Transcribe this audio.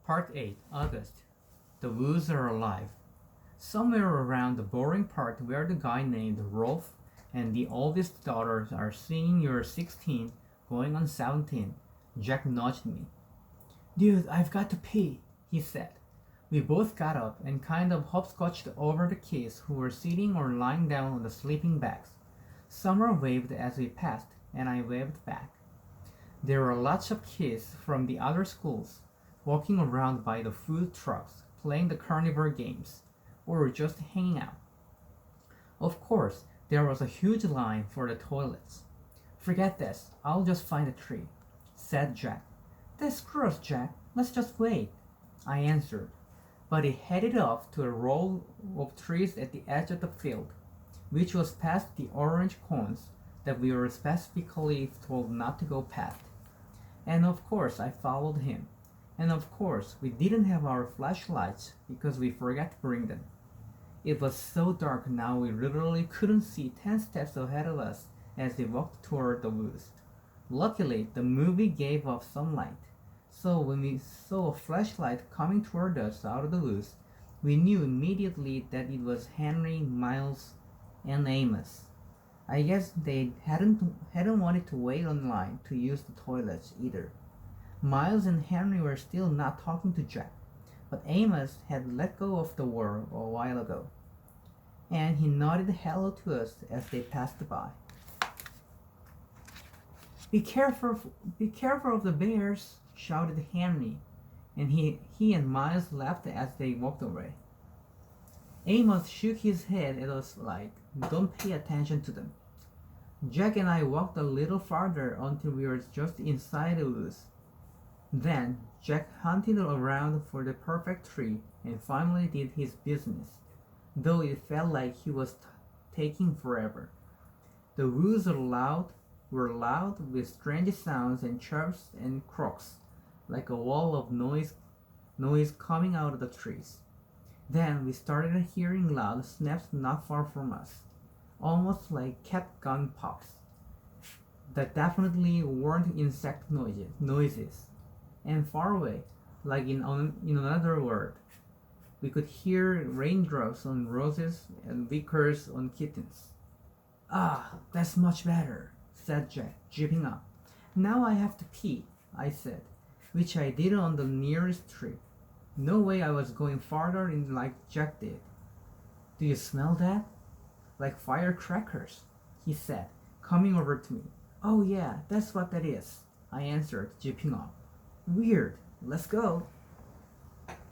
Part 8, August. The woods are alive. Somewhere around the boring part where the guy named Rolf and the oldest daughters are singing You're 16, going on 17, Jack nudged me. Dude, I've got to pee, he said. We both got up and kind of hopscotched over the kids who were sitting or lying down on the sleeping bags. Summer waved as we passed, and I waved back. There were lots of kids from the other schools walking around by the food trucks, playing the carnivore games, or just hanging out. Of course, there was a huge line for the toilets. Forget this, I'll just find a tree, said Jack. That's gross, Jack. Let's just wait, I answered. But he headed off to a row of trees at the edge of the field, which was past the orange cones that we were specifically told not to go past. And of course I followed him. And of course we didn't have our flashlights because we forgot to bring them. It was so dark now we literally couldn't see 10 steps ahead of us as we walked toward the woods. Luckily, the movie gave off some light, so when we saw a flashlight coming toward us out of the woods, we knew immediately that it was Henry, Miles, and Amos. I guess they hadn't wanted to wait online to use the toilets either. Miles and Henry were still not talking to Jack, but Amos had let go of the war a while ago, and he nodded hello to us as they passed by. Be careful of the bears, shouted Henry, and he and Miles laughed as they walked away. Amos shook his head at us like, don't pay attention to them. Jack and I walked a little farther until we were just inside the woods. Then Jack hunted around for the perfect tree and finally did his business, though it felt like he was taking forever. The woods were loud with strange sounds and chirps and croaks, like a wall of noise coming out of the trees. Then we started hearing loud snaps not far from us, almost like cat gun pops. That definitely weren't insect noises. And far away, like in another world, we could hear raindrops on roses and vickers on kittens. Ah, that's much better, said Jack, jipping up. Now I have to pee, I said, which I did on the nearest tree. No way I was going farther in like Jack did. Do you smell that? Like firecrackers, he said, coming over to me. Oh yeah, that's what that is, I answered, jipping up. Weird, let's go.